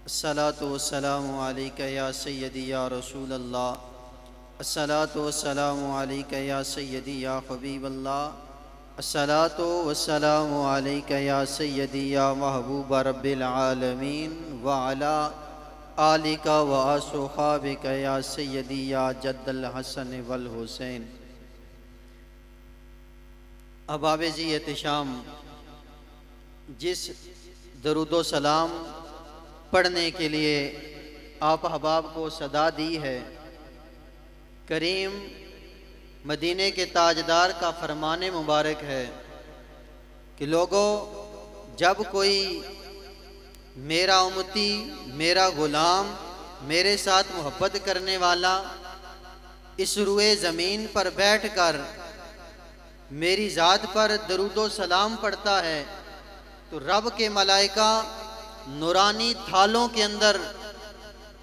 अस्सलातु वस्सलामु अलैका या सय्यदी या रसूल अल्लाह। अस्सलातु वस्सलामु अलैका या सय्यदी या हबीब अल्लाह। अस्सलातु वस्सलामु अलैका या सय्यदी या महबूब रब्बिल आलमीन व अला आलिका व असहाबिका या सय्यदी या जद्दल हसन वल हुसैन। अहबाब जी एहतिशाम, जिस दरूदो सलाम पढ़ने के लिए आप अहबाब को सदा दी है, करीम मदीने के ताजदार का फरमाने मुबारक है कि लोगों, जब कोई मेरा उम्मती, मेरा गुलाम, मेरे साथ मोहब्बत करने वाला इस रुए ज़मीन पर बैठकर मेरी ज़ात पर दरूदो सलाम पढ़ता है तो रब के मलाइका नूरानी थालों के अंदर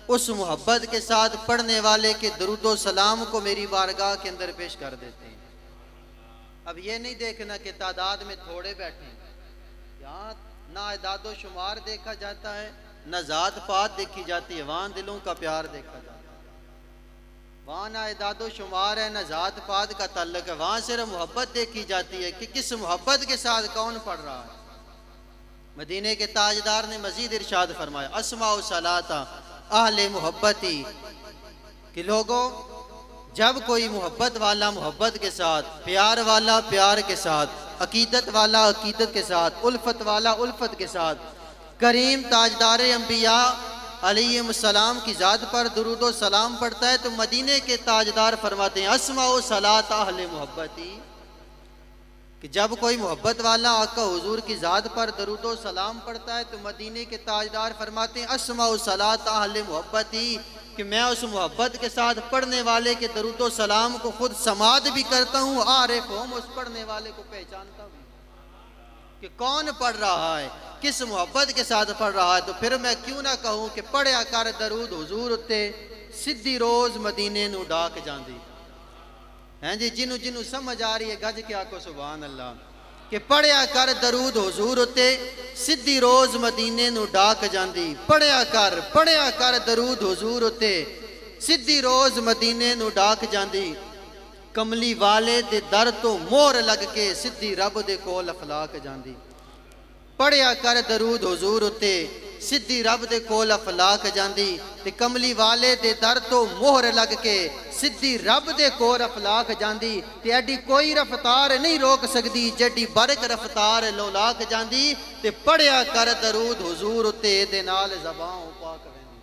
उस मोहब्बत के साथ पढ़ने वाले के दरूदो सलाम को मेरी बारगाह के अंदर पेश कर देते हैं। अब ये नहीं देखना कि तादाद में थोड़े बैठे, यहाँ ना इदादो शुमार देखा जाता है, ना ज़ात पात देखी जाती है, वहाँ दिलों का प्यार देखा जाता है। वहाँ ना इदादो शुमार है, ना ज़ात पात का ताल्लुक है, वहाँ सिर्फ मोहब्बत देखी जाती है कि किस मोहब्बत के साथ कौन पढ़ रहा है। मदीने के ताजदार ने मजीद इरशाद फरमाया, अस्माउ सलाता आहले मोहब्बती, कि लोगों, जब कोई मोहब्बत वाला मोहब्बत के साथ, प्यार वाला प्यार के साथ, अकीदत वाला अकीदत के साथ, उल्फत वाला उल्फत के साथ करीम ताजदार अंबिया अलैहिस्सलाम की ज़ात पर दुरूदो सलाम पढ़ता है तो मदीने के ताजदार फरमाते हैं, अस्माउ सलाता आहले मोहब्बती, कि जब कोई मोहब्बत वाला आका हुजूर की ज़ात पर दरूदो सलाम पढ़ता है तो मदीने के ताजदार फरमाते हैं, अस्माउ सलात आहले मोहब्बती, कि मैं उस मोहब्बत के साथ पढ़ने वाले के दरूदो सलाम को खुद समाद भी करता हूँ, आरिफ हूँ, उस पढ़ने वाले को पहचानता हूँ कि कौन पढ़ रहा है, किस मोहब्बत के साथ पढ़ रहा है। तो फिर मैं क्यों ना कहूँ कि पढ़िया कर दरूद हुजूर उत्ते सीधी रोज़ मदीने नू डाक जांदी हैं जी। जिन्हों जिन्हों समझ आ रही है गज के आको सुभान अल्लाह, कि पढ़िया कर दरूद हुजूर उत्ते सीधी रोज़ मदीने नू डाक जांदी। पढ़िया कर दरूद हुजूर उत्ते सीधी रोज़ मदीने नू डाक जांदी। कमली वाले दे दर तो मोहर लग के सीधी रब दे कोल अफलाक जांदी। पढ़िया कर दरूद हुजूर उत्ते सीधी रब दे कोल अफलाक जांदी। ते कमली वाले दे दर तो मोहर लग के सीधी रब दे कोल अफलाक जांदी। ते एडी कोई रफ्तार नहीं रोक सकदी जेडी बरक रफ्तार लोलाक जांदी। ते पढ़िया कर दरूद हुजूर उत्ते दे नाल ज़बान पाक वेंदी।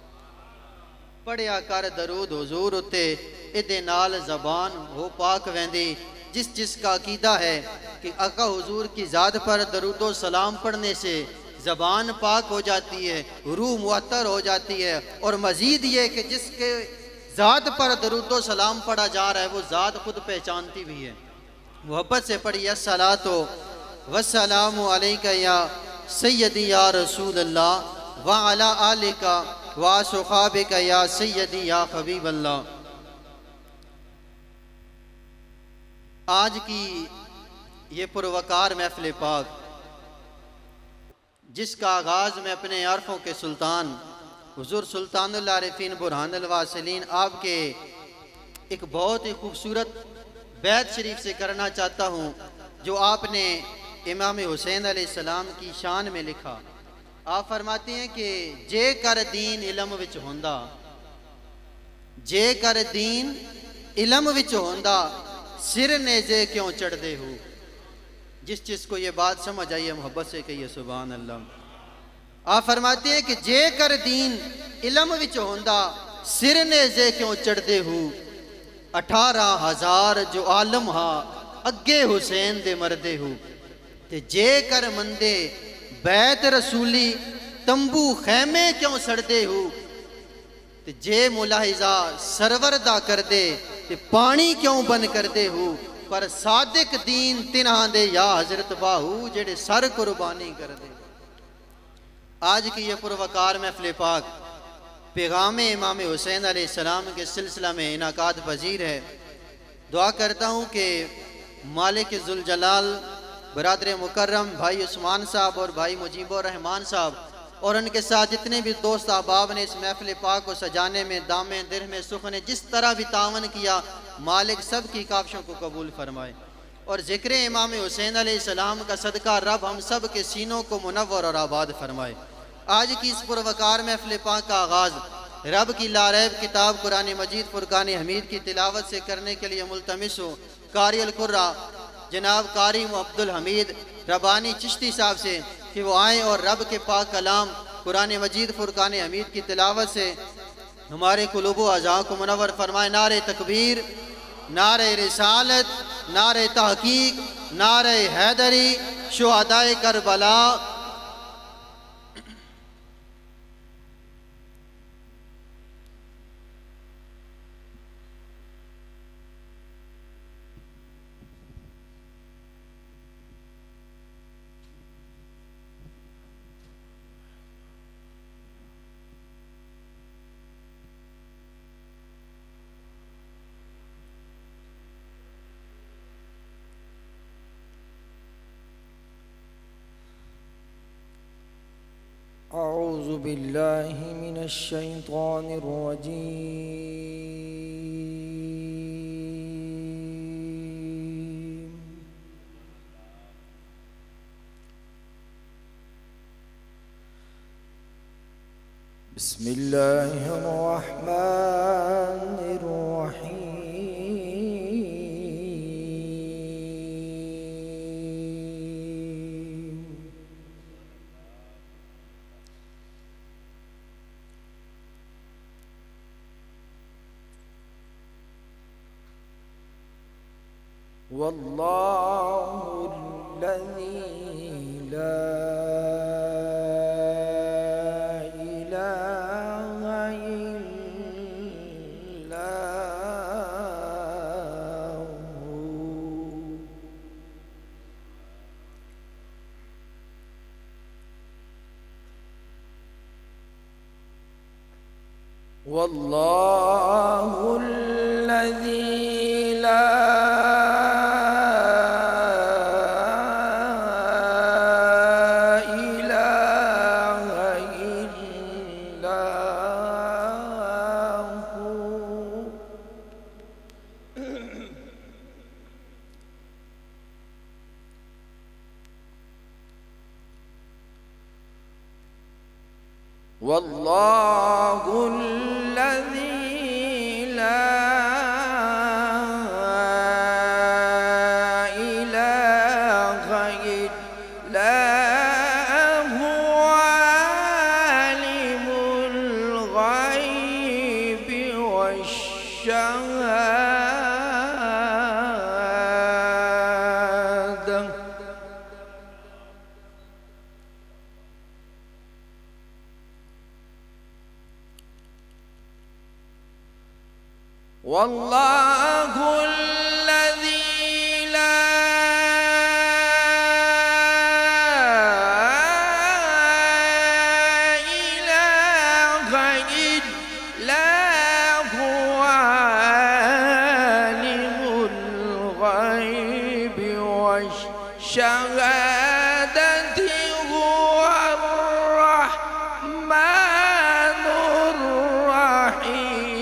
पढ़िया कर दरूद हुजूर उत्ते इहदे नाल ज़बान हो पाक वेंदी। जिस जिसका अकीदा है कि आका हुजूर की ज़ात पर दरूदो सलाम पढ़ने से ज़बान पाक हो जाती है, रूह मुअत्तर हो जाती है, और मज़ीद ये कि जिसके ज़ात पर दरूदो सलाम पढ़ा जा रहा है वो ज़ात खुद पहचानती भी है। मोहब्बत से पढ़िए, अस्सलातु वस्सलामु अलैका या सय्यदी या रसूल अल्लाह व अला आलिका व असहाबिका या सय्यदी या हबीब अल्लाह। आज की ये पुरवकार महफिल पाक, जिसका आगाज़ मैं अपने आरफों के सुल्तान हुजूर सुल्तानुल आरिफीन बुरहानुल वासिलीन आपके एक बहुत ही खूबसूरत बैत शरीफ से करना चाहता हूँ, जो आपने इमाम हुसैन अलैहिस्सलाम की शान में लिखा। आप फरमाते हैं कि जे कर दीन इलम विच होंदा, जे कर दीन इलम विच होंदा, सिर नेजे क्यों चढ़दे हो। जिस चीज को ये बात समझ आई है मोहब्बत से कहिए सुभान अल्लाह। आप फरमाते हैं कि जे कर दीन इलम विच होंदा, सिर नेजे क्यों चढ़दे हो। 18,000 जो आलम हा अगे हुसैन दे मरदे हो। ते जे कर मंदे बैत रसूली, तंबू खैमे क्यों सड़दे हो। ते जे मुलाहिजा सरवर दा कर दे, ते पानी क्यों बन कर दे हो। पर सादिक दीन तिन्हां दे या हजरत बाहू, जेड़े सर कुर्बानी कर दे। आज की ये पुरवकार महफिल पाक पैगाम इमाम हुसैन अलैहिस्सलाम के सिलसिला में इनाकात पजीर है। दुआ करता हूँ कि मालिक जुल जलाल बरादर मुकर्रम भाई उस्मान साहब और भाई मुजीबुर रहमान साहब और उनके साथ जितने भी दोस्त अहबाब ने इस महफिल पाक को सजाने में दामे दिर में सुख ने जिस तरह भी तावन किया, मालिक सब की काविशों को कबूल फरमाए। और ज़िक्र इमाम हुसैन अलैहिस्सलाम का सदका रब हम सब के सीनों को मुनव्वर और आबाद फरमाए। आज की इस पुरवकार महफिल पाक का आगाज़ रब की लारैब किताब कुरान मजीद फुरकान हमीद की तिलावत से करने के लिए मुल्तमिस हो कारी अल कुर्रा जनाब कारी अब्दुल हमीद रबानी चिश्ती साहब से कि वो आएँ और रब के पाक कलाम कुरान मजीद फुरकान हमीद की तिलावत से हमारे कुलूब व अज़ा को मुनव्वर फरमाए। नारे तकबीर, नारे रिसालत, नारे तहकीक, नारे हैदरी, शुहदाए करबला। अऊज़ु बिल्लाहि मिनश शैतानिर रजीम। बिस्मिल्लाहिर रहमानिर रहीम। वल्लाहुल्लज़ी ला इलाहा इल्ला हू। वल्लाहुल्लज़ी ला वल्लाहुल्लज़ी ला इलाहा इल्ला हुवा आलिमुल ग़ैबि वश्शहादा। वल्लाहुल्लज़ी ला इलाहा इल्ला हुवा आलिमुल ग़ैबि वश्शहादति हुवर रहमानुर रहीम।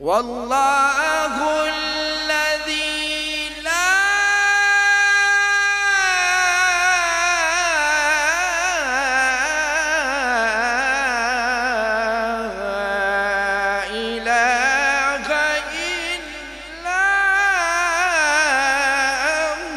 वल्लाहुल्लज़ी ला इलाहा इल्ला हू।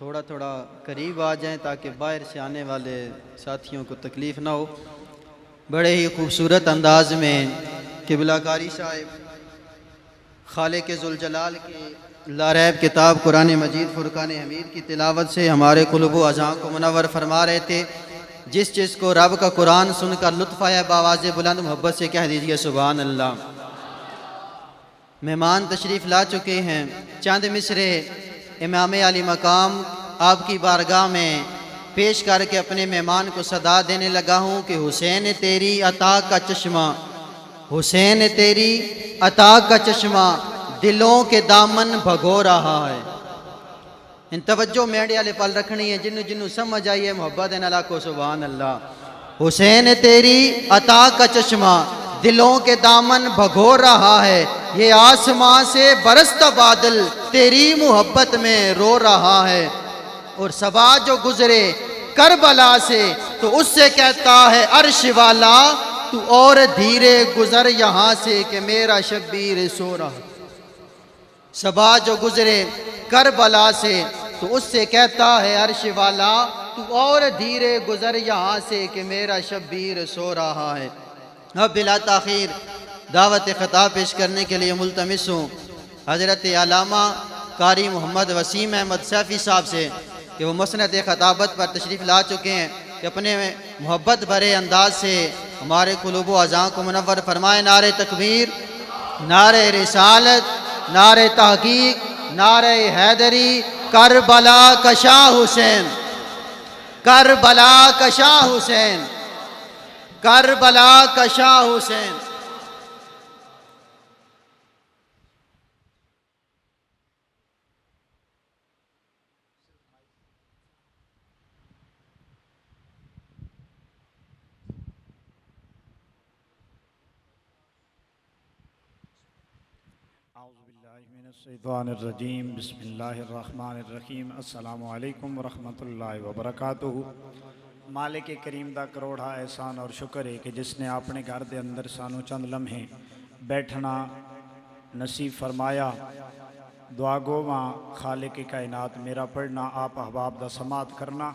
थोड़ा थोड़ा करीब आ जाएं ताकि बाहर से आने वाले साथियों को तकलीफ़ ना हो। बड़े ही खूबसूरत अंदाज में क़िबलाकारी साहिब खालिक़ ज़ुल जलाल के लारैब किताब कुरान मजीद फ़ुरक़ान हमीद की तिलावत से हमारे क़ुलूब व अज़ां को मुनव्वर फरमा रहे थे। जिस चीज़ को रब का कुरान सुनकर लुत्फ़ आया बावाज़ बुलंद मोहब्बत से कह दीजिए सुभान अल्लाह। मेहमान तशरीफ़ ला चुके हैं। चंद मिसरे इमाम अली मकाम आपकी बारगाह में पेश करके अपने मेहमान को सदा देने लगा हूँ कि हुसैन तेरी अता का चश्मा हुसैन तेरी अता का चश्मा दिलों के दामन भगो रहा है। इन तवज्जो मेड़े वाले पल रखनी है, जिन्नू जिन्नू समझ आई है मोहब्बत अल्लाह को सुभान अल्लाह। हुसैन तेरी अता का चश्मा दिलों के दामन भगो रहा है, ये आसमां से बरसता बादल तेरी मोहब्बत में रो रहा है। और सबा जो गुजरे करबला से तो उससे कहता है अर्श वाला तू और धीरे गुजर यहाँ से कि मेरा शब्बीर सो रहा। सबा जो गुजरे करबला से तो उससे कहता है अर्श वाला तू और धीरे गुजर यहाँ से कि मेरा शब्बीर सो रहा है। अब बिला ताखीर दावत ख़िताब पेश करने के लिए मुल्तमिस हूँ हज़रत अल्लामा कारी मोहम्मद वसीम अहमद सैफ़ी साहब से कि वो मसनद ख़ताबत पर तशरीफ़ ला चुके हैं कि अपने मोहब्बत भरे अंदाज से हमारे क़ुलूब व अज़ां को मुनव्वर फरमाए। नारे तकबीर, नारे रिसालत, नारे तहक़ीक़, नारे हैदरी। करबला का शाह हुसैन, करबला का शाह हुसैन, करबला का शाह हुसैन। औज़ुबिल्लाहिमिनश्शैतानिर्रजीम बिस्मिल्लाहिर्रहमानिर्रहीम अस्सलामु अलैकुम वरहमतुल्लाहि वबरकातुहू। मालिक करीम दा करोड़ा एहसान और शुक्र है कि जिसने अपने घर के अंदर सानू चंद लम्हे बैठना नसीब फरमाया। दुआ गोवा खालिक कायनात मेरा पढ़ना आप अहबाब दा समात करना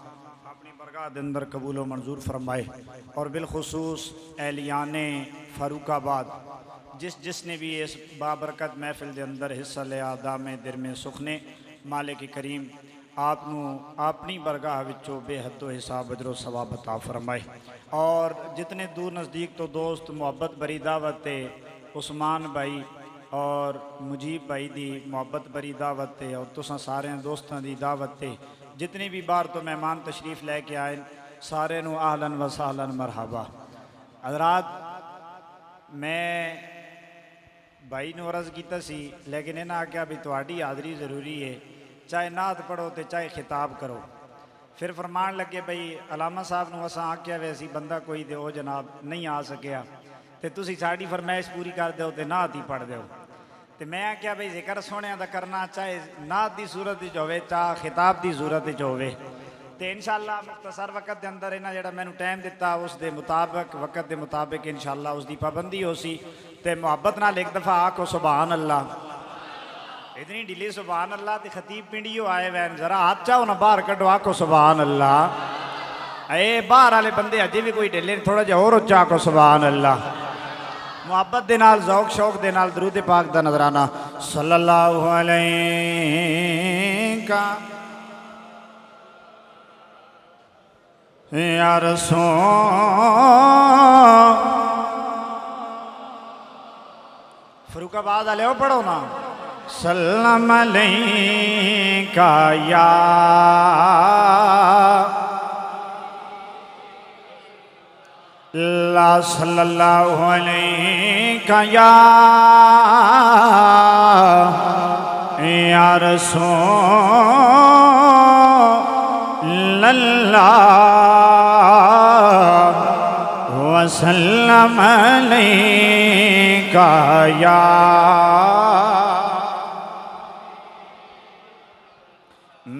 अपनी बरगाह के अंदर कबूल व मंजूर फरमाए। और बिलखुसूस एहलियाने फारूकाबाद जिसने भी इस बाबरकत महफिल के अंदर हिस्सा लिया दामे दिर में सुखने मालिक करीम आपनू अपनी बरगाह विचों बेहदो हिसाब अजरो सवाब अता फरमाए। और जितने दूर नज़दीक तो दोस्त मुहब्बत भरी दावत है उस्मान भाई और मुजीब भाई की मुहब्बत भरी दावत है और तुसां सारे दोस्तों की दावत है। जितने भी बाहर तो मेहमान तशरीफ़ लैके आए सारे नू आहलन व सहलन मरहबा। हज़रात मैं भाई ने अर्ज़ किया सी लेकिन इन्हें आख्या भी थोड़ी हाज़री ज़रूरी है, चाहे नात पढ़ो तो चाहे खिताब करो। फिर फरमान लगे भाई अलामा साहब ने असा आख्या वैसी बंदा कोई दो जनाब नहीं आ सकिया तो तुसी साड़ी फरमाइश पूरी कर दो तो नात ही पढ़ दो। तो मैं आख्या भाई जिक्र सोने का करना चाहे नात की सूरत हो चाहे खिताब की सूरत हो तो इंशाअल्लाह मुख्तसर वक़्त के अंदर इन्हें जो मैंने टाइम दिता उस दे मुताबिक वक़्त के मुताबिक इंशाअल्लाह उसकी पाबंदी हो सी। तो मुहब्बत नाल एक दफ़ा आखो सुभान अल्लाह। इतनी ढिली सुभान अल्लाह तो खतीब पिंडियो आए वैन जरा हाथ चाहो ना बाहर कढ़ो आखो सुभान अल्लाह। ए बाहर वाले बंदे अजे भी कोई ढिले थोड़ा जिहा होर उच्चा आखो सुभान अल्लाह। मुहब्बत दे नाल ज़ौक शौक दे नाल दरूद पाक दा नजराना सल्लल्लाहु अलैका या रसूल। फरूकाबाद वाले हो पढ़ो ना सल्लम अलैका या ला सल्लल्लाहु अलैका या रसूल अल्लाह वसल्लम अलैका या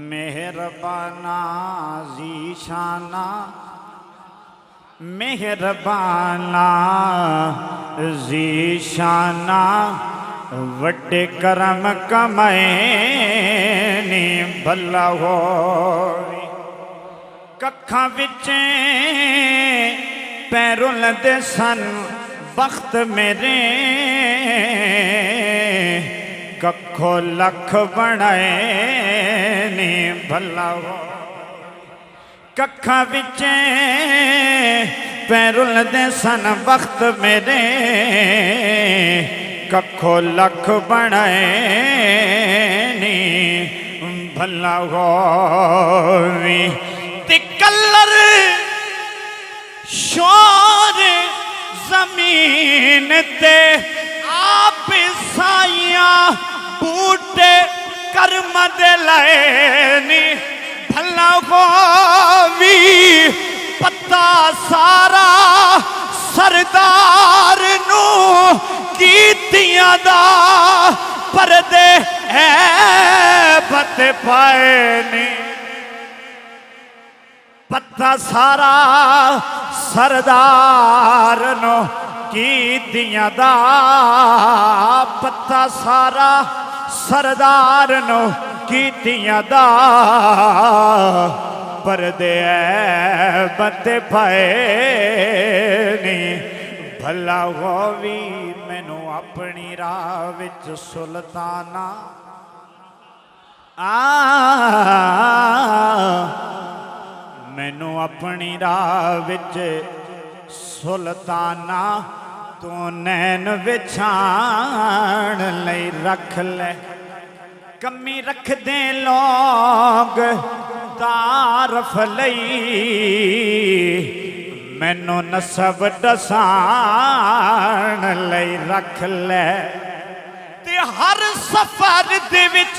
मेहरबाना ज़ीशाना मेहरबाना ज़ीशाना वड्डे करम कमैनी भला हो कखा विचे पैरों लदे सन बख्त मेरे कखो लख बनाए नी भला हो कखा विचे पैरों लदे सन बख्त मेरे कखो लख बनाए नी भला हो कलर शोर जमीन जमीन ते आप साइया बूटे कर्म दे लाए नी भला होवी पत्ता सारा सरदार नू कीतियां दा परदे है बत पाए नी पत्ता सारा सरदार नो कीतियां दा पत्ता सारा सरदार नो कीतियां दा परदे बत पाए नी भला होवी मैनू अपनी राह विच सुल्ताना मैनू अपनी राह विच सुल्ताना तू नैन विछाण लई रख ले कमी रख दे लोग तारफ लई मैनू नसब दसाण लई रख ले ते हर सफर दे विच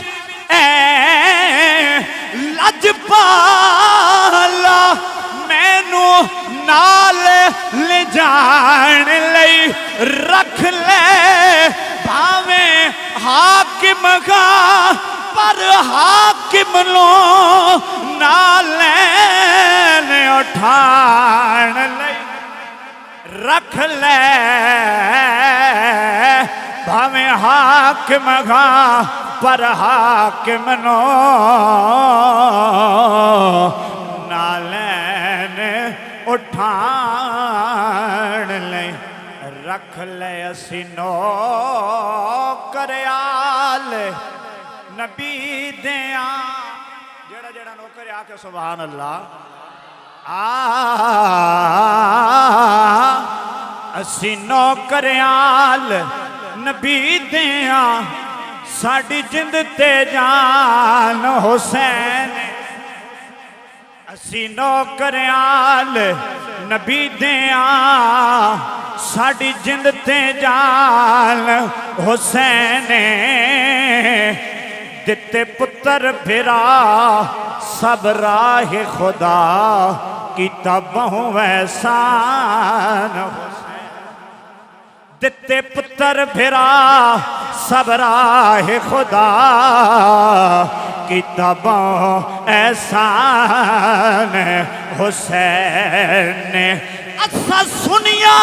लजपाला मैनू नाल ले जान लई रख ले भावें हाकिम का पर हाकिम लो नाल उठान लई रख ले भावें हाकिम का पर हाकिम नो नालैन उठान ले रख ले असी नो करयाल नबी दिया जेड़ा जेड़ा नौकर आके सुभान अल्लाह असी नो करयाल नबी दिया साड़ी जिंद ते जान हुसैन असी नौकरियाल नबी दिया साड़ी जिंद ते जान हुसैन दिते पुत्र फिरा सब राह खुदा कीता बहु एहसान दिते पुत्र फिरा सब राह खुदा किताबों एहसान हुसैन असा सुनिया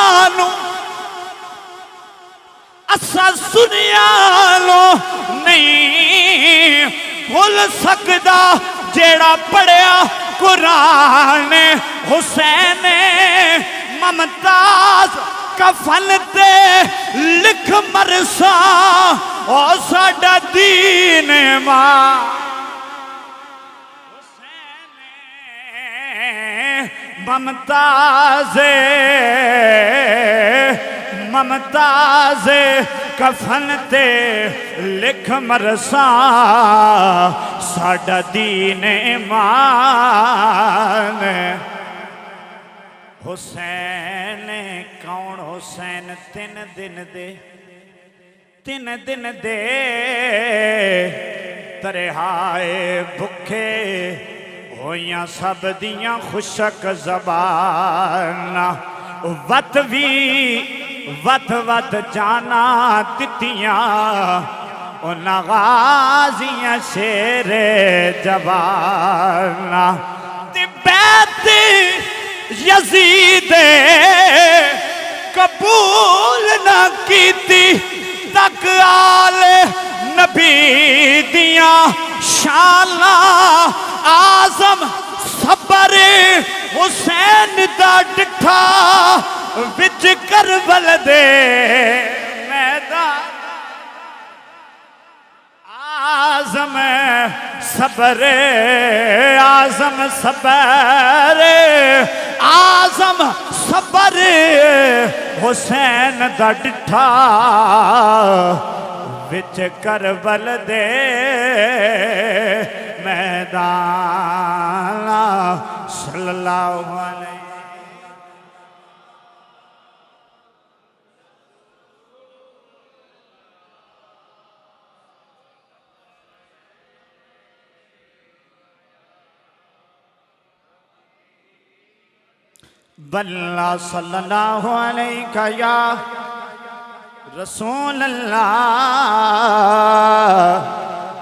लो नहीं भूल सकदा जेड़ा पढ़िया कुरान हुसैन ममताज कफन ते लिख मरसा ओ साडा दीन मां ममताज कफन ते लिख मरसा साडा दीन मान हुसैन कौन हुसैन तीन दिन दे तरेहाए भुखे होइयां सब दियां खुशक ज़बाना वत जाना दितियां उन्हां गाज़ियां शेरे जवाना ते बैत यजीद कबूल न कीती तक आल नबी दियां शाना आज़म सबर हुसैन दा डिठा विच करबल दे मैदान आज़म सबर हुसैन दा डिठा विच करबल दे मैदान सल्लल्लाहु अलैहि बल्ला सल्लल्लाहु अलैका या रसूल अल्लाह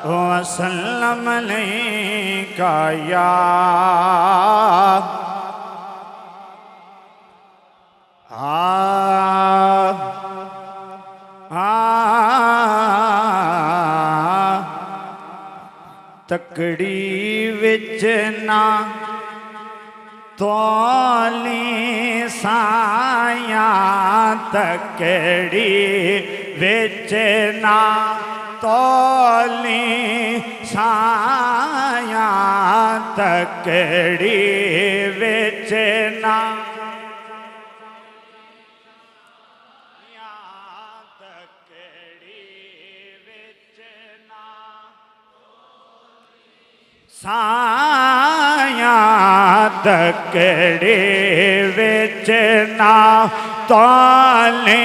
वसल्लम अलैका या तकड़ी विच ना तोली साया तकड़ी विच ना तोली साया तकड़ी विच ना साया तकड़े विच ना तोले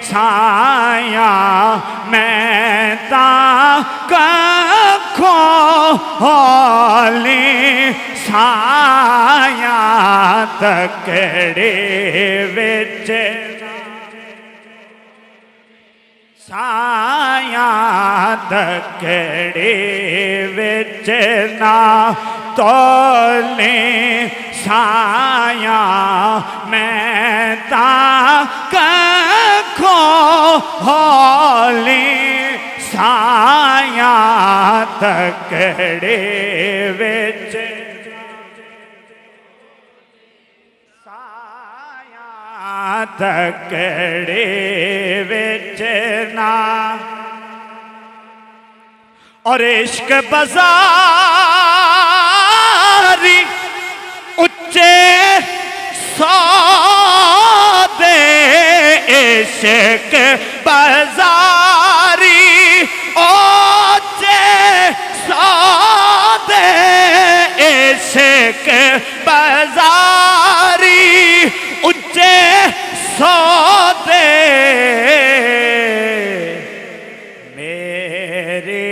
साया मैं कखो होली साया तकड़े विच साया तकड़े विच ना तोले साया मैं कखो होली साया तकड़े विच तकड़े विच ना और इश्क बाज़ारी उच्चे सौदे इश्क बाज़ारी उच्चे सौदे इश्क बाज़ारी उच्चे सौदे मेरे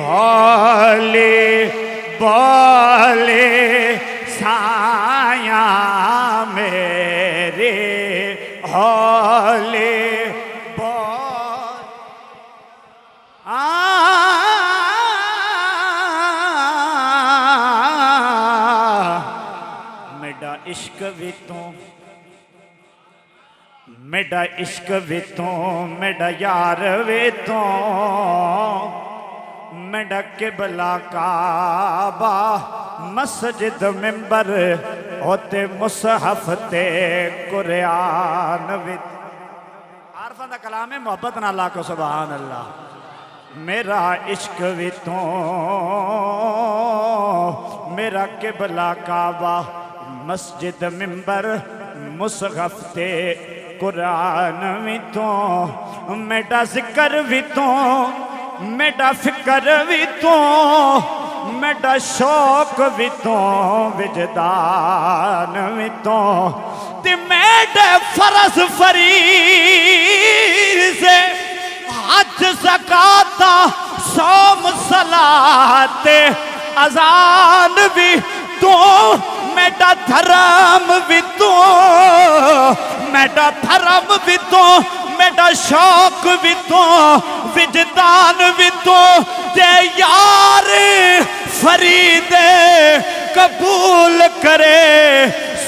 हौले बोले साया मेरे हौले मेरा इश्क भी तू मेरा इश्क वे तो मेरा यार वे तो मेरा किबला काबा मस्जिद मिंबर होते मुसहफ ते कुरान वे आरफा दा कलाम है मोहब्बत नाल आखो सुभान अल्लाह मेरा इश्क वे तो मेरा किबला काबा मस्जिद मिंबर मुसहफ ते कुरान भी तो मेरा जिक्र भी तो मेरा फिक्र भी तो मेरा शौक भी तो विजदान भी तो ते मेरे फरज फरीज़ हज ज़कात सौम सलात अज़ान भी तो मेरा धर्म भी तो मेरा धर्म भी तो मेरा शौक भी तो विजदान भी तो ते यार फरीद कबूल करे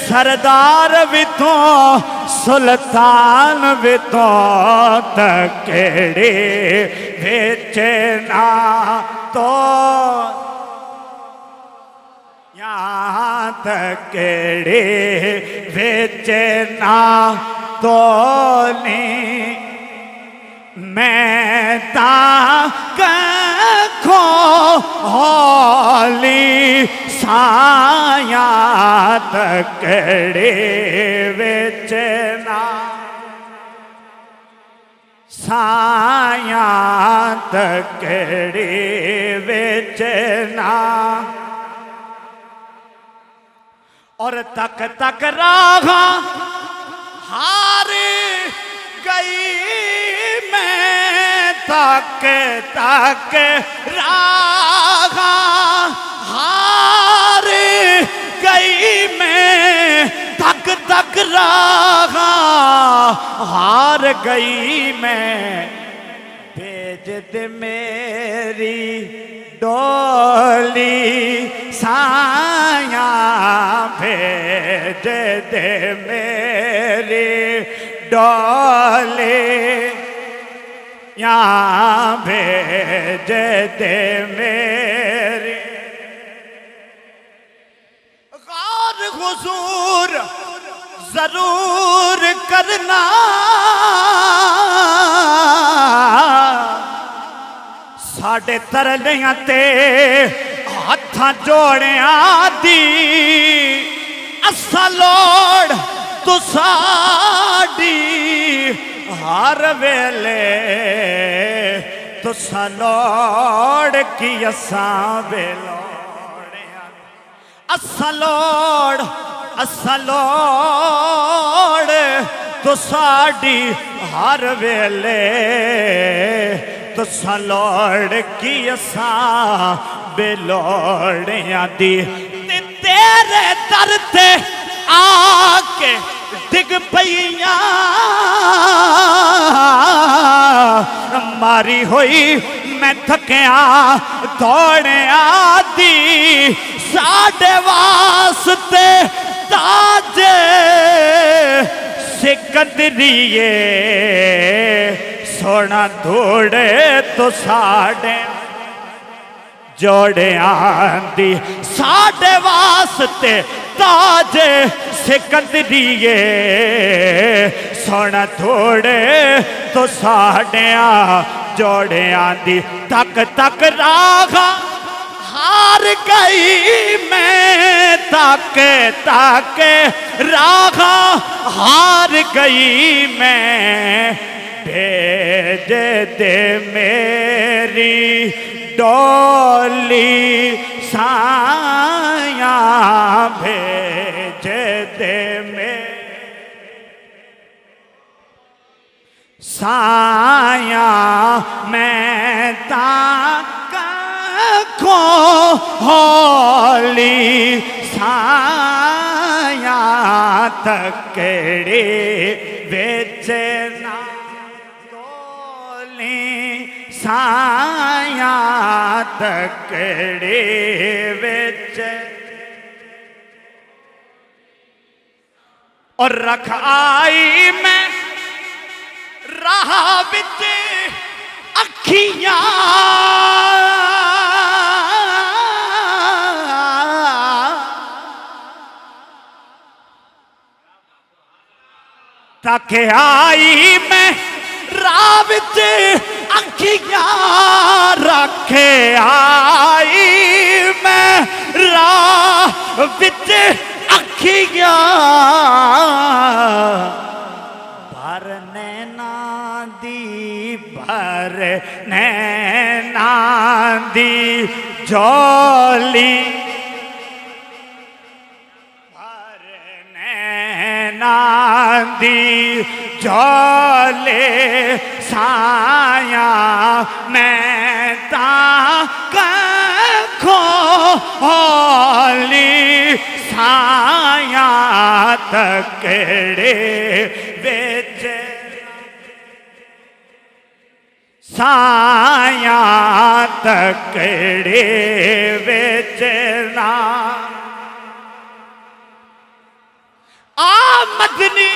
सरदार भी तो सुल्तान भी तो तकड़े विच ना तो तकड़े विच ना तोली मैं कखो होली साया तकड़े विच ना साया तकड़े विच ना और तक तक राहा हार गई मैं तक तक राहा हार गई मैं तक तक राहा हार गई मैं, भेज दे मेरी डोली साया, भेज दे मेरी डोली यहाँ, भेज दे मेरी गौर हुजूर जरूर करना, साढ़े तरलियां ते हत्थां जोड़ियां दी असा लोड़ तुसाडी, हर वेले तुसा लोड़ की असा बेलोड़ियां, असा लोड़ तुसाडी हर वेले तुसा लोड़ की असा बेलोड़ियां दी, तेरे दर ते आके डिग पईयां, मारी हुई मैं थकिया दौड़िया दी, साढ़े वास्ते ताजे सिकंदरिए सोना धूड़े तो साढ़े जोड़ियां दी, साढ़े वास्ते ताजे सिकंदरिए सोना धूड़े तो साढ़िया जोड़ियां दी, तक तक राहा हार गई मैं, तक तक राहा हार गई मैं, भेज दे मेरी डोली साया, भेज दे मेरी साया, मैं ताक को होली साया, तकड़े बेचना डोली साया, तकड़े बेच और रख आई मैं राह विच अखियां, तक आई मैं राह विच अखियां, रखे आई मैं राह विच अखियां, भर नैना दी झोली, भर नैना दी झोले साया, मैं ताक खोली साया, तकड़े बेच साया, तकड़े बेचना आ मदनी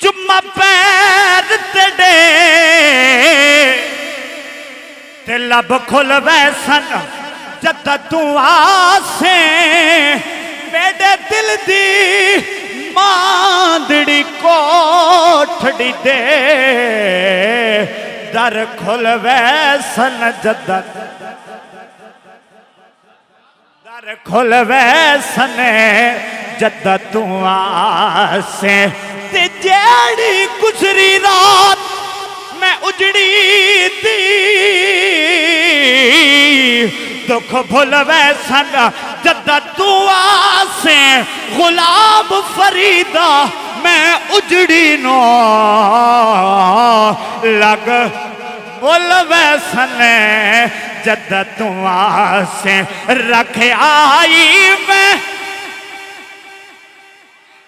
चुम्मा पैर तेरे ते लब खुल वैसन जद तू आसे, मेरे दिल दी मांदड़ी कोठड़ी दे, दर खुल वैसन जद दर खुल वैसन जद तू आसे, ते जेड़ी गुजरी रात मैं उजड़ी थी, दुख भुल वैसन जद तू आसे, गुलाब फरीदा मैं उजड़ी नो लग बोल वैसन जद तू आसे, रख आई मैं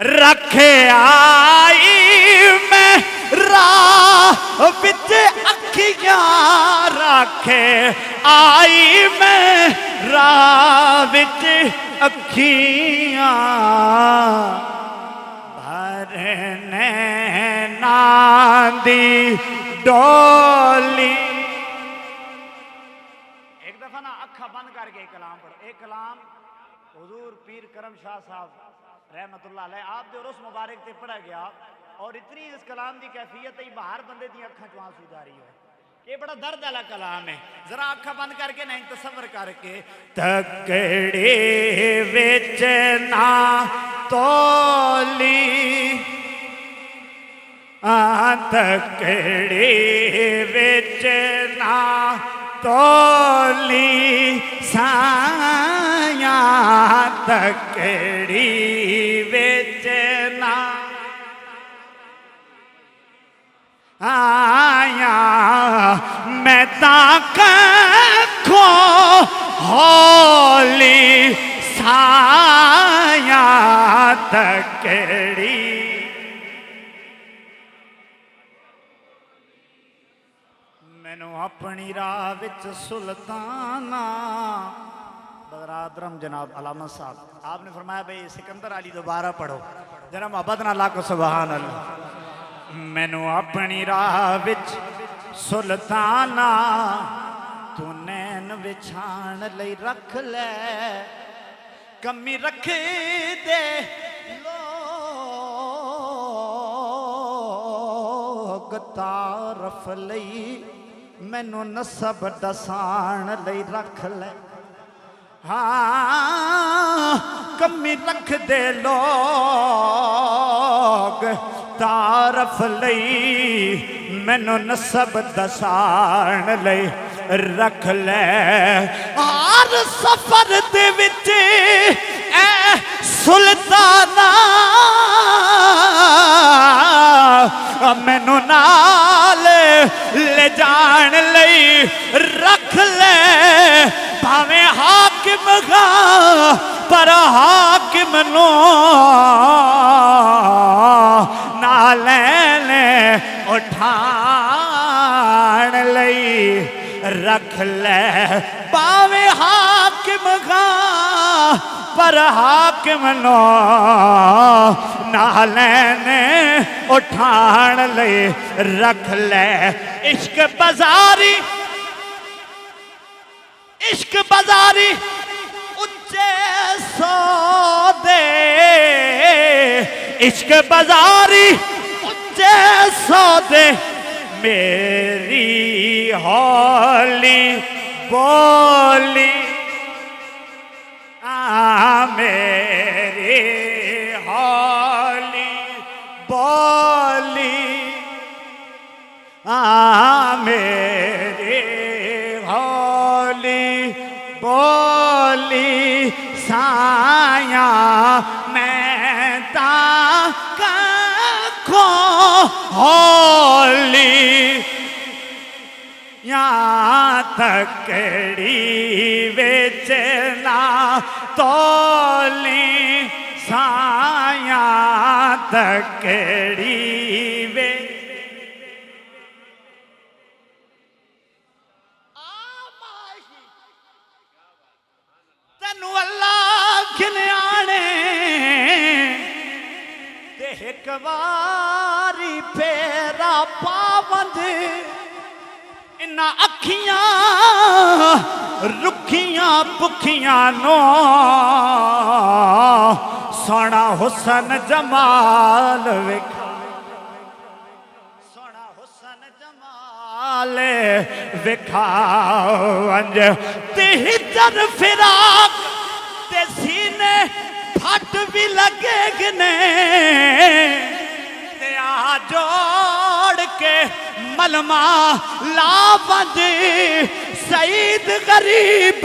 रखे आई मैं राह विच अखियां रखे आई मैं राह विच अखियां भरने नांदी डोली। एक दफा ना अखा बंद करके कलाम पढ़ो। एक कलाम हुजूर पीर करम शाह साहब रहमतुल्लाह अलैह आप दे उर्स मुबारक ते पढ़ा गया और इतनी इस कलाम की कैफियत है बाहर बंदे दी अखा चों आंसू जारी है। ये बड़ा दर्द वाला कलाम है। जरा अखा बंद करके नहीं तसव्वुर करके तकड़े विच ना तोली तकड़े विच ना तोली साया तकड़ी विच ना आया मैं ताको होली साया तकड़ी। मैनू अपनी राह विच सुल्ताना बरादरम जनाब अलामा साहब आपने फरमाया भाई सिकंदर अली दोबारा पढ़ो जरा मोहब्बत ना लाको सुभान अल्लाह। मैनू अपनी राह विच सुल्ताना तू नैन विछाण लई रख ले कमी रख दे लोग तारफ लई मैनू नसब दसाण लई रख ले। हाँ कमी रख दे लोग तारफ लई मैनू नसब दसाण लई रख ले। हर सफर दे विच ए सुल्ताना मैनू नाल ले जान लई रख ले। भावें हाकिम गा पर हाकिम नो नालैने उठान लई रख ले। भावें हाकिम गा पर हाकिम नो नालैने उठान लई रख ले। इश्क बाजारी उच्चे सौदे इश्क बाजारी उच्चे सौदे मेरी हौली बोली मेरी हौली बोली मेरी हौली बोली साया मैं ताको होली यहाँ तकड़ी बेचना तोली साया तकड़ी वे तेनू अल्लाह खिलाने ते एक बारी फेरा पावंद इन्ना अखियां रुखियां भुखियां नो सोना हुसन जमाल वेखा सोना हुसन जमाल वेखावंज ते हिजर फिराक ते सीने फट भी लगे गने ते आ जोड़ के मलमा लावंज सईद गरीब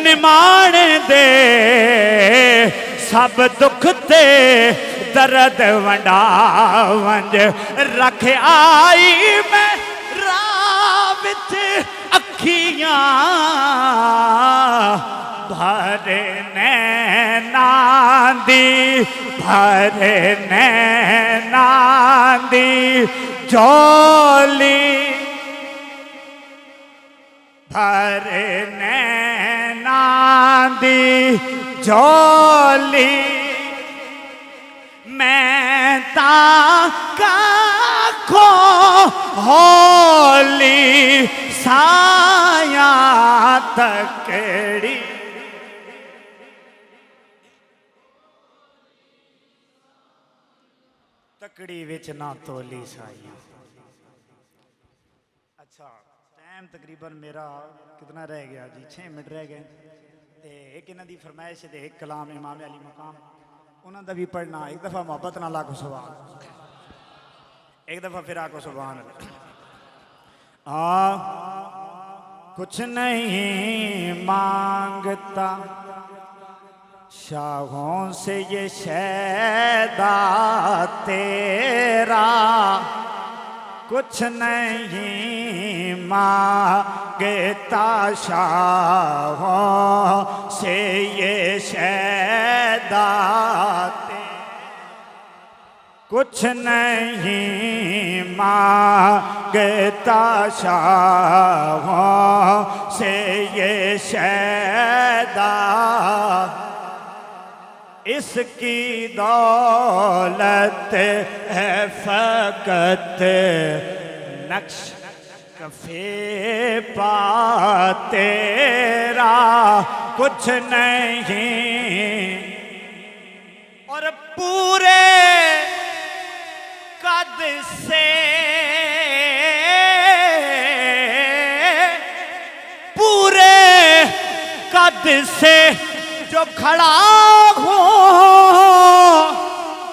निमाणे दे सब दुख ते दर्द वंडावंज रख आई मैं राह विच अखियां भर नैना दी भरे नैना दी झोली भरे नैना दी झोली मैं ताका खो होली साया तकड़ी तकड़ी विच ना तोली साया। अच्छा टाइम तकरीबन मेरा कितना रह गया जी 6 मिनट रह गए। एक इन्हां दी फरमाइश दे एक कलाम इमाम अली मकाम उन्हां दा भी पढ़ना। एक दफ़ा मोहब्बत नाल आखो सुभान, एक दफ़ा फिर आखो सुभान। कुछ नहीं मांगता शाहों से ये शैदा तेरा, कुछ नहीं मांगता शाहों से ये शैदा तेरा, कुछ नहीं मांगता शाहों से ये शैदा, इसकी दौलत है फकत नक्श कफे पा तेरा, कुछ नहीं और पूरे कद से पूरे कद से जो खड़ा हो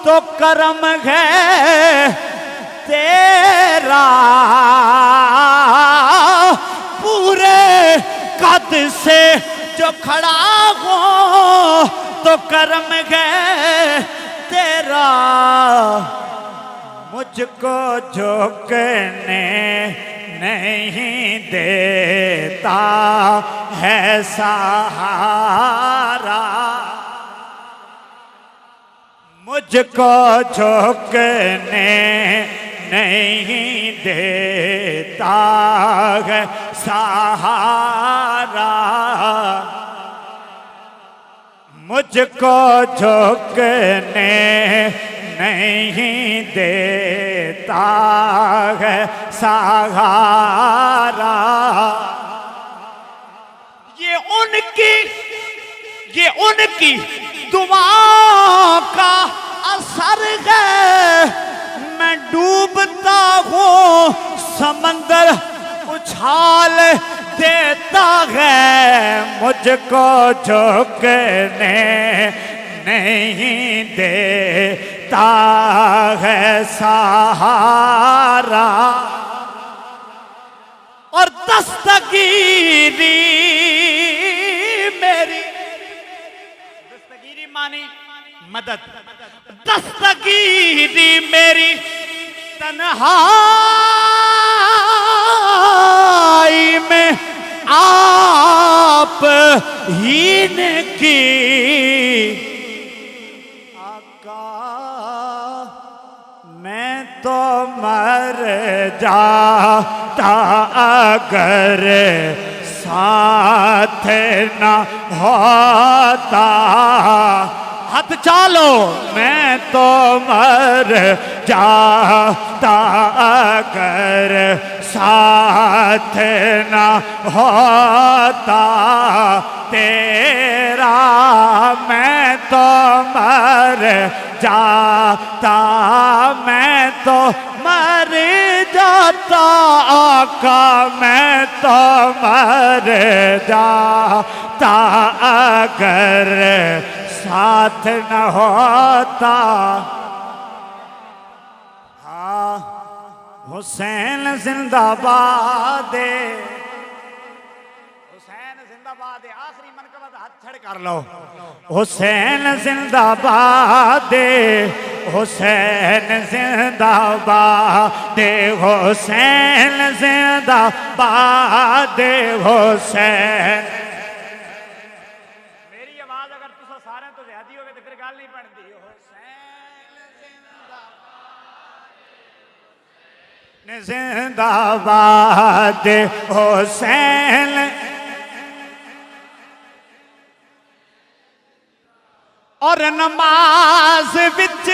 तो करम है तेरा, पूरे कद से जो खड़ा हो तो करम है तेरा, मुझको झुकने नहीं देता है सहारा, मुझको झुकने नहीं देता है सहारा, मुझको झुकने नहीं देता है सहारा। ये उनकी दुआओं का असर है, मैं डूबता हूँ समंदर उछाल देता है, मुझको झुकने नहीं देता है सहारा, और दस्तगीरी मेरी, दस्तगीरी मानी मदद, दस्तगीरी मेरी तन्हाई में आप ही ने की, आका मैं तो मर जाता अगर साथ न होता, हाथ चालो मैं तो मर जाता अगर साथ न होता तेरा, मैं तो मर जाता, मैं तो मर जाता आका, मैं तो मर जाता अगर साथ न होता। हाँ हुसैन जिंदाबाद, हुसैन जिंदाबाद, आखिरी मनकबा हाथ छड़ कर लो, हुसैन जिंदाबाद, हुसैन जिंदाबाद, हुसैन जिंदाबाद, हुसैन। मेरी आवाज अगर तुसा सारे तो ज्यादा होवे तो फिर गल नहीं बनती। हुसैन जिंदाबाद हुसैन और नमाज विच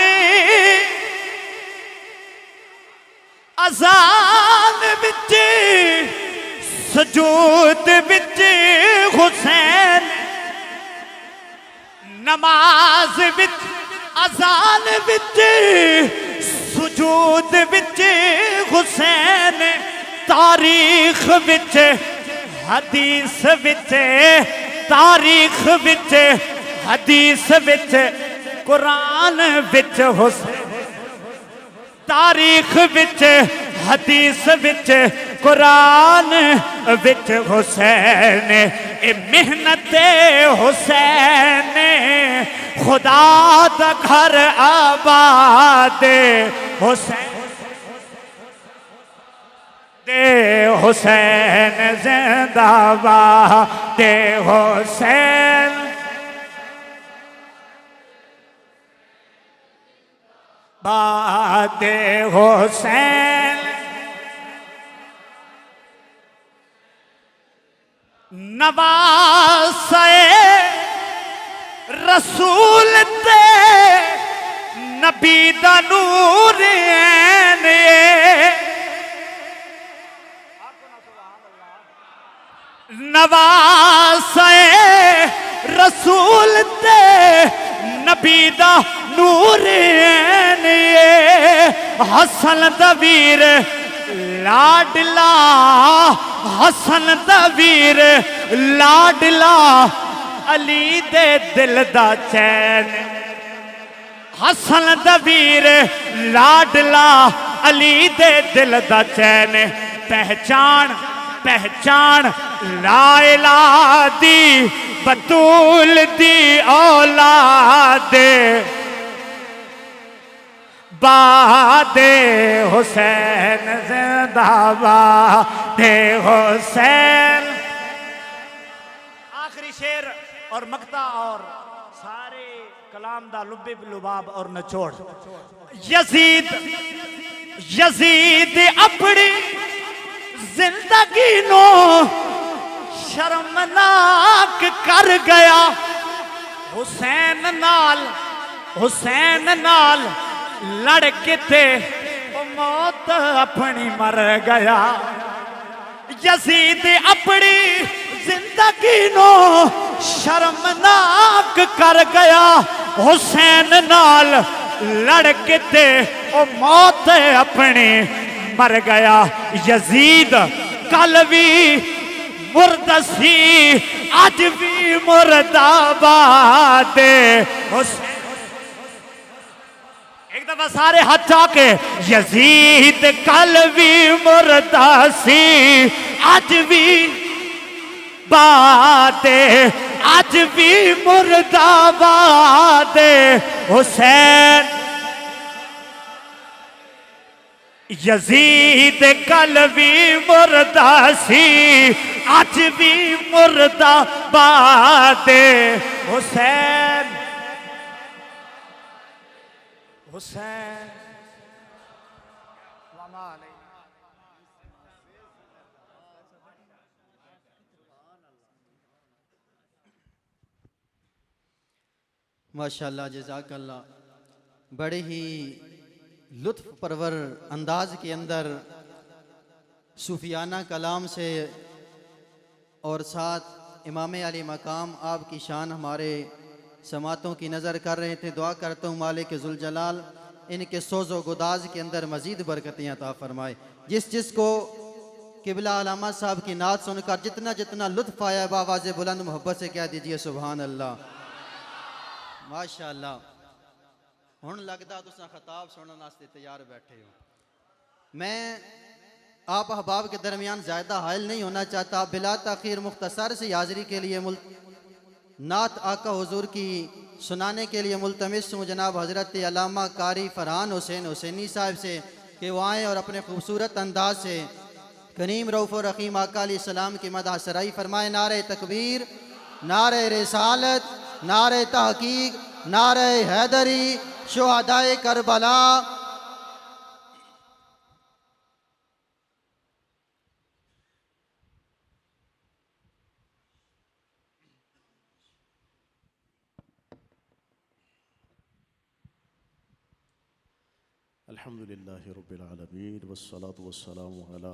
अज़ान विच सजूद विच हुसैन नमाज विच अज़ान विच सुजूद विच हुसैन तारीख विच हदीस विच तारीख विच हदीस विच कुरान विच हुसैन तारीख विच हदीस विच कुरान विच हुसैन ए मेहनत हुसैन खुदा दा घर आबाद हुसैन दे हुसैन जिंदाबाद दे हुसैन बाद हुसैन नवासे रसूल ते नबी दा नूर ऐने नवासे रसूल ते नबी दा नूर ऐने हसन दा वीर लाडला हसन दा वीर लाडला अली दे दिल दा चैन हसन दा वीर लाडला अली दे दिल दा चैन पहचान पहचान लाइला दी बतूल दी औलाद बादे हुसैन जिंदाबाद हुसैन। आखिरी शेर और मक्ता और सारे कलाम दा लुबे लुबाब और नचोड़ यजीद यजीद अपनी जिंदगी नो शर्मनाक कर गया हुसैन नाल लड़के थे मौत अपनी मर गया यजीद अपनी जिंदगी नो शर्मनाक कर गया हुसैन नाल लड़के थे मौत अपनी मर गया यजीद कल भी मुर्दसी आज भी मुर्दाबाद हुसैन। एक दफा सारे हाथ आके यजीद कल भी मुर्दासी आज भी बात आज भी मुर्दाबाद हुसैन यजीद कल भी मुर्दासी आज भी मुर्दाबाद हुसैन हुसैन। माशाअल्लाह जज़ाकल्लाह बड़े ही लुत्फ परवर अंदाज के अंदर सूफियाना कलाम से और साथ इमाम अली मकाम आपकी शान हमारे समातों की नज़र कर रहे थे। दुआ करता हूँ मालिक ज़ुल जलाल इनके सोज़ो गुदाज के अंदर मज़ीद बरकतें अता फरमाए। जिसको किबला अलामा साहब की नात सुनकर जितना जितना लुत्फ़ आया बावाज़े बुलंद मोहब्बत से कह दीजिए सुभान अल्लाह माशाअल्लाह। हुण लगता तुसां खिताब सुनने वास्ते तैयार बैठे हो। मैं आप अहबाब के दरमियान ज़्यादा हायल नहीं होना चाहता। बिला ताख़ीर मुख्तसर से हाज़री के लिए नात आका हुजूर की सुनाने के लिए मुल्तमिस हूँ जनाब हज़रत अल्लामा कारी फरहान हुसैन हुसैनी साहब से कि वो आएँ और अपने खूबसूरत अंदाज से करीम रऊफ़ और रहीम आका अलैहिस्सलाम की मदह सराई फरमाए। नारे तकबीर नारे रिसालत नारे तहकीक नारे हैदरी शुहदाए करबला अल्हम्दुलिल्लाहि रब्बिल आलमीन वस्सलातु वस्सलामु अला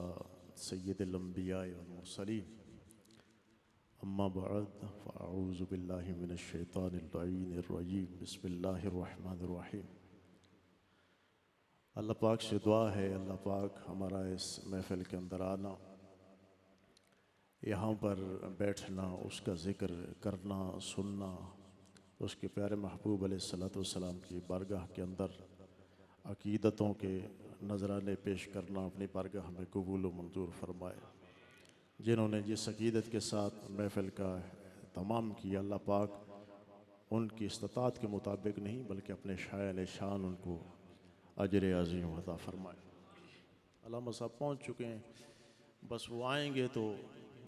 सय्यिदिल अंबिया वल मुरसलीन अम्मा बअद फ़अऊज़ु बिल्लाहि मिनश शैतानिर रजीम बिस्मिल्लाहिर रहमानिर रहीम। अल्लाह पाक से दुआ है, अल्लाह पाक हमारा इस महफ़िल के अंदर आना, यहाँ पर बैठना, उसका ज़िक्र करना, सुनना, उसके प्यारे महबूब अलैहिस्सलातु वस्सलाम की बारगाह के अंदर अक़ीदतों के नजराने पेश करना अपनी बारगाह में कबूल व मंजूर फरमाए। जिन्होंने जिस अक़ीदत के साथ महफ़िल का तमाम किया, अल्लाह पाक उनकी इस्तात के मुताबिक नहीं बल्कि अपने शायन शान उनको अजर अज़ीम अता फरमाए। अल्लाह साहब पहुँच चुके हैं, बस वो आएंगे तो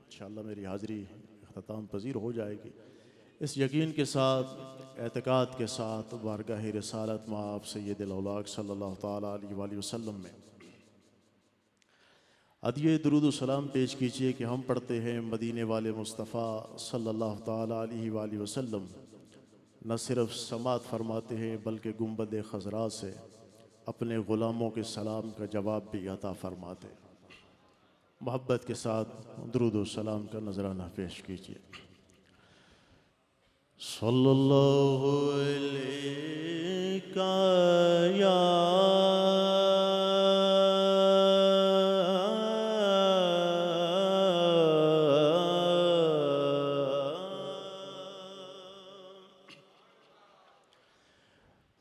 इंशाअल्लाह मेरी हाज़िरी इख्तिताम पज़ीर हो जाएगी। इस यकीन के साथ, एतक़ाद के साथ बारगाह रिसालत में आप सय्यदुल औलाद सल्लल्लाहु तआला अलैहि वसल्लम में अदिए दुरूद सलाम पेश कीजिए कि हम पढ़ते हैं मदीने वाले मुस्तफ़ा सल्लल्लाहु तआला अलैहि वसल्लम न सिर्फ समात फरमाते हैं बल्कि गुंबद खज़रा से अपने ग़ुलामों के सलाम का जवाब भी अता फरमाते। मोहब्बत के साथ दुरूद सलाम का नजराना पेश कीजिए। सल्लल्लाहु अलैका या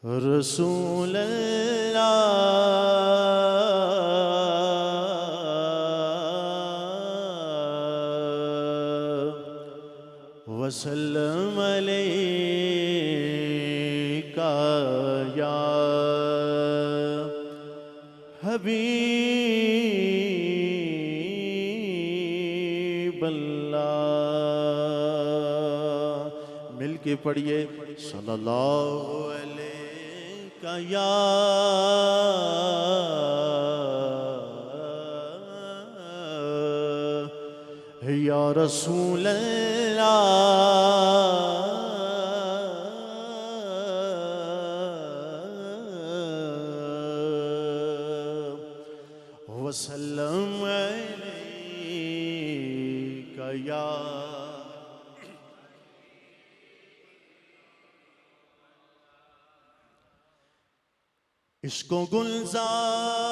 रसूल वसल्लम अलैका या हबीबल्लाह। मिल के पढ़िए सल्लल्लाहु अलैका या रसूल वसल्लम अलैका या। इसको गुलज़ारे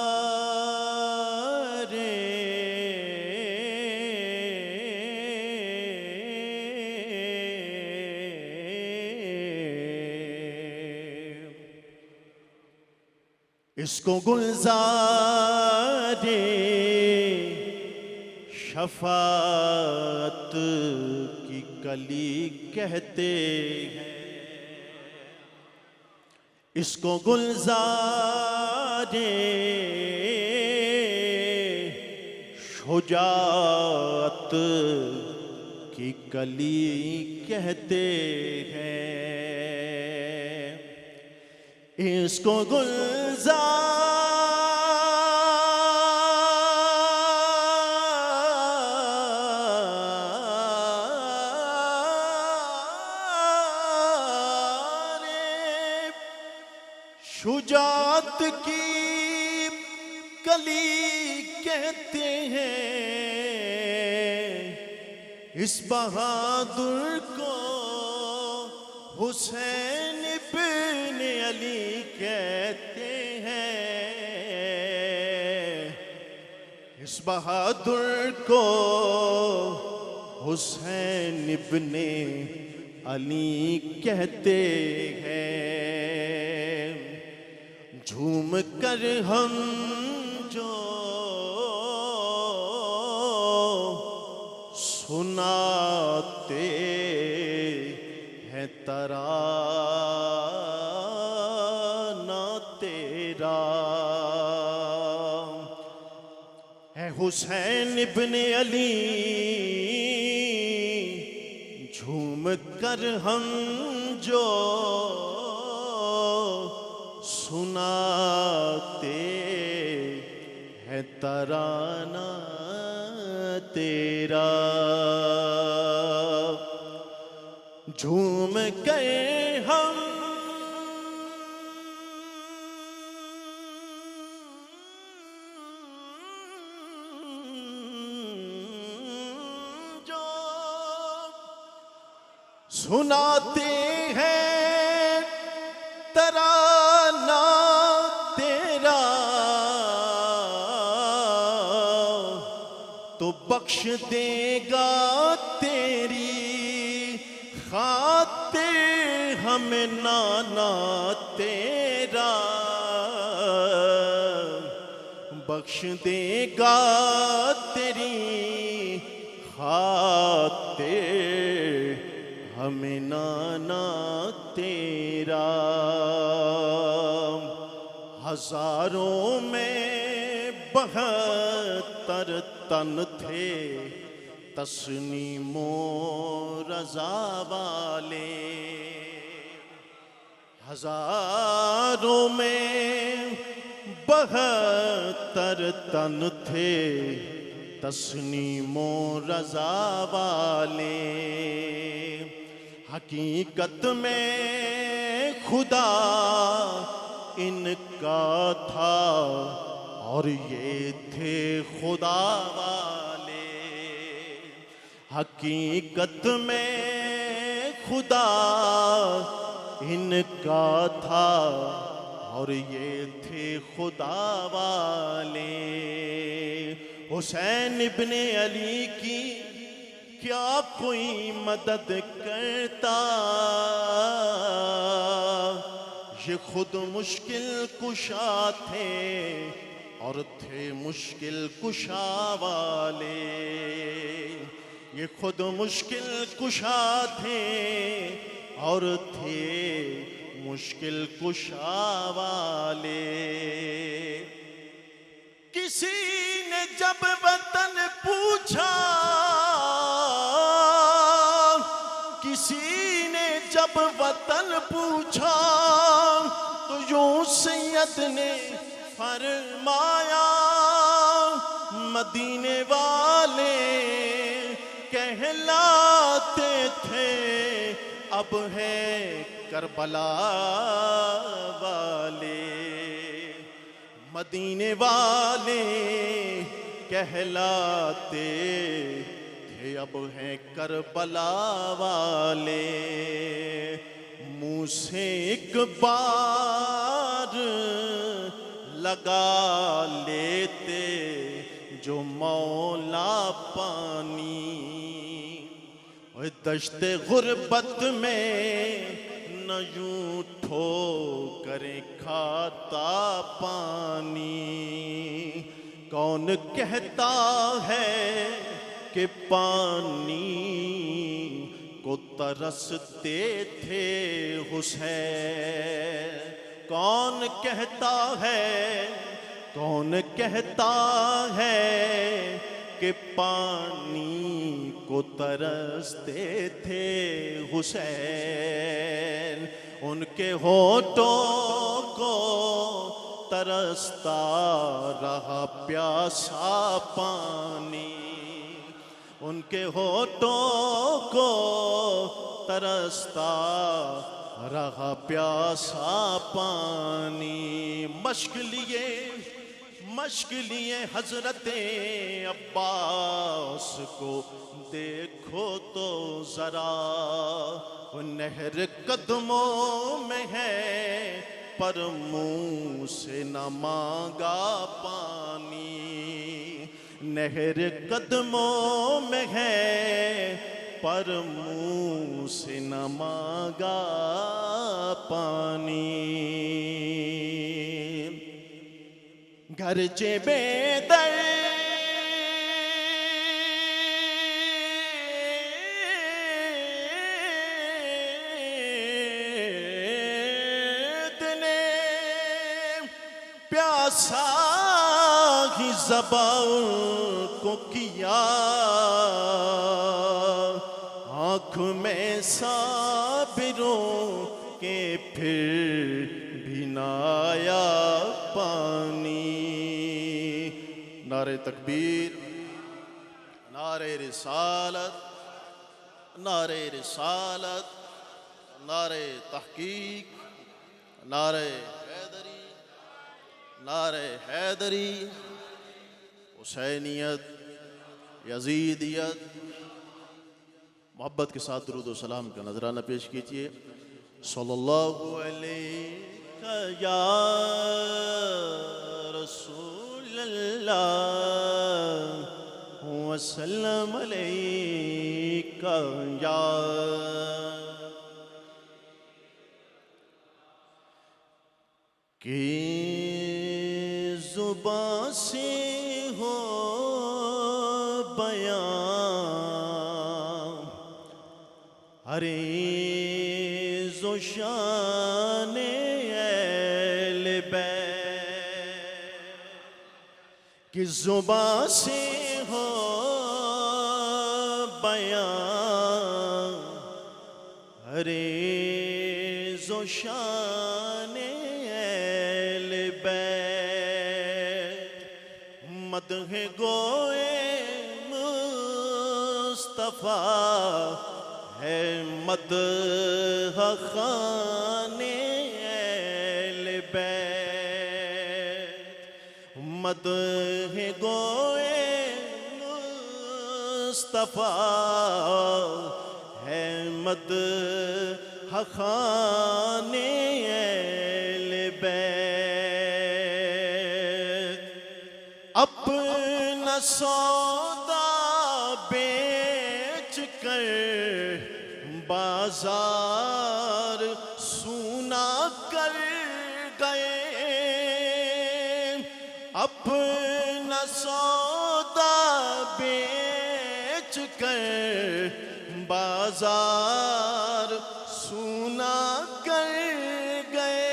इसको गुलज़ारे शफ़ाअत की कली कहते हैं। इसको गुलज़ारे शुजाअत की कली कहते हैं। इसको शुजात की कली कहते हैं। इस बहादुर को हुसैन इब्न अली कहते हैं। इस बहादुर को हुसैन इब्न अली कहते हैं। झूम कर हम जो सुनाते हैं तराना तेरा है हुसैन इब्न अली। झूम कर हम जो सुनाते हैं तराना तेरा। झूम गए हम सुनाते हैं तराना तेरा तो बख्श देगा तेरी खातिर हमें नाना तेरा बख्श देगा तेरी खातिर हमें नाना तेरा। हजारों में 72 तन थे तस्नीमो रज़ा वाले। हजारों में 72 तन थे तस्नीमो रज़ा वाले। हकीकत में खुदा इनका था और ये थे खुदा वाले। हकीकत में खुदा इनका था और ये थे खुदा वाले। हुसैन इब्ने अली की क्या कोई मदद करता, ये खुद मुश्किल कुशा थे और थे मुश्किल कुशा वाले। ये खुद मुश्किल कुशा थे और थे मुश्किल कुशा वाले। किसी ने जब वतन पूछा, किसी ने जब वतन पूछा तो यूं सैयद ने फरमाया, मदीने वाले कहलाते थे अब है करबला वाले। मदीने वाले कहलाते थे अब हैं करबला वाले। मुँह से एक बार लगा लेते जो मौला पानी, और दश्ते गुर्बत में न यूं ठोकरें खाता पानी। कौन कहता है कि पानी को तरसते थे हुसैन? कौन कहता है, कौन कहता है कि पानी को तरसते थे हुसैन? उनके होठों को तरसता रहा प्यासा पानी। उनके होठों को तरसता रहा प्यासा पानी। मश्क लिए हजरते अब्बास को देखो तो जरा, नहर कदमों में है पर मुंह से न मांगा पानी। नहर कदमों में है पर मुंह से न मांगा पानी। घर चे बेदर्द ने प्यासा ही ज़बान को किया, आँख में साबिरों के फिर भी न आया पानी। नारे तकबीर, नारे रिसालत, नारे रिसालत, नारे तहकीक, नारे हैदरी, नारे हैदरी। हुसैनियत, यजीदियत, मोहब्बत के साथ दुरूद व सलाम का नजराना पेश कीजिए। सल्लल्लाहु अलैहि या रसूल अल्लाह वसल्लम अलैका या कि जुबां से हो बयां अरे जो शान अहले बैत कि जुबां से हो बयां अरे जो शान अहले बैत मदह गोए मुस्तफा है मदह खाने अहले बैत मदह गोए मुस्तफा है मदह खाने अहले बैत अपना सौदा बेच कर बाजार सूना कर गए अपना सौदा बेच कर बाजार सूना कर गए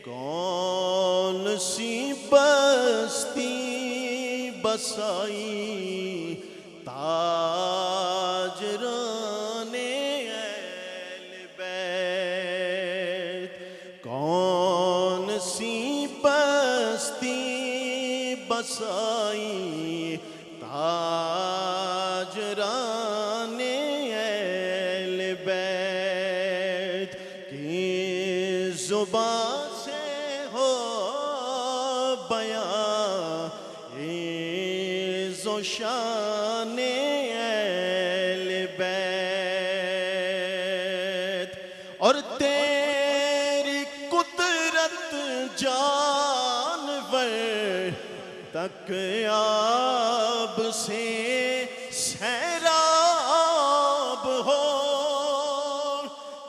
कौन सी बस्ती बसाई ताजराने अहले बैत कौन सी बस्ती बसाई ताजराने अहले बैत की जुबां से हो बयां जो शान अहले बैत और तेरी कुदरत जानवर तक आब से सैराब हो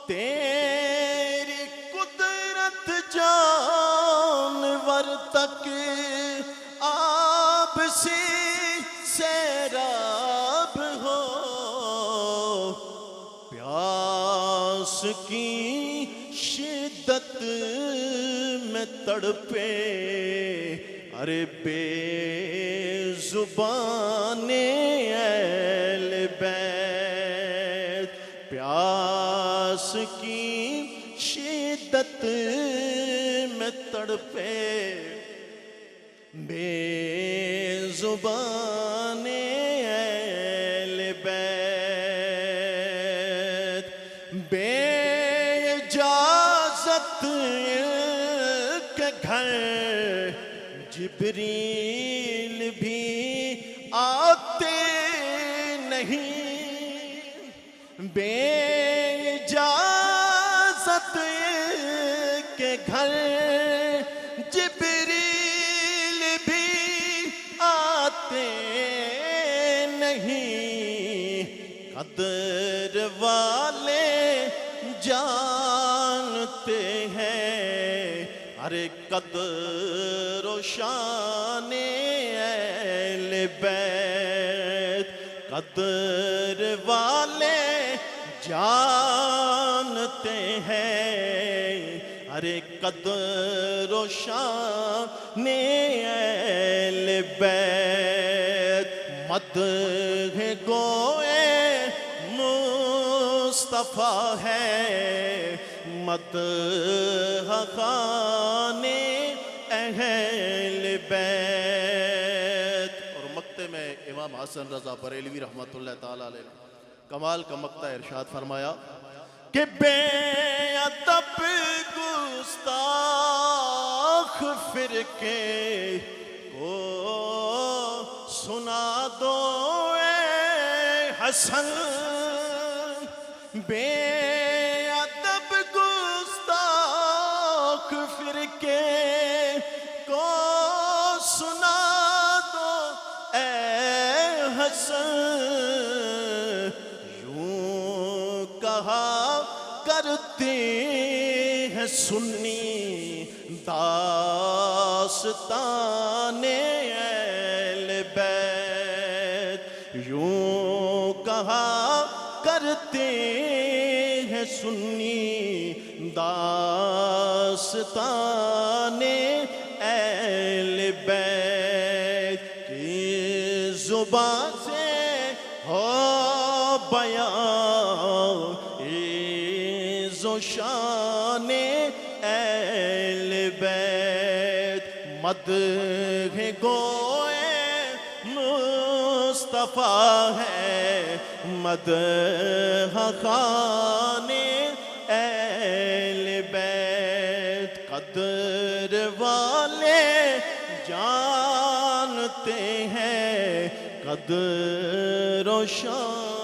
तेरी कुदरत जानवर तक आब से सैराब हो प्यास की शिद्दत में तड़पे अरे बेजुबाने अहले बैत प्यास की शिद्दत में तड़पे बेजुबाने अहले बैत बेइजाज़त के घर जिब्रील भी आते नहीं बेइजाज़त के घर जिब्रील भी आते नहीं कदर वाले जानते हैं अरे कदर व शान अहले बैत कदर वाले जानते हैं अरे कदर व शान अहले बैत मदह गोए मुस्तफा है मदह खाने अहले बैत। और मक्ते में इमाम हसन रजा बरेलवी रहमतुल्लाह ताला अलैह कमाल का मक्ता इरशाद फरमाया कि बेअदब गुस्ताख फिरके को सुना दो हसन बेअदब गुस्ताख फिरके को सुना दो ए हसन। यूं कहा करते हैं सुन्नी दास्ताने अहले बैत। यूं कहा करते हैं सुन्नी दास्ताने अहले बैत की जुबान से हो बयां इज़्ज़ो शाने अहले बैत। मदह गोए मुस्तफ़ा है मदह खाने अहले बैत। कदर वाले जानते हैं कदर शान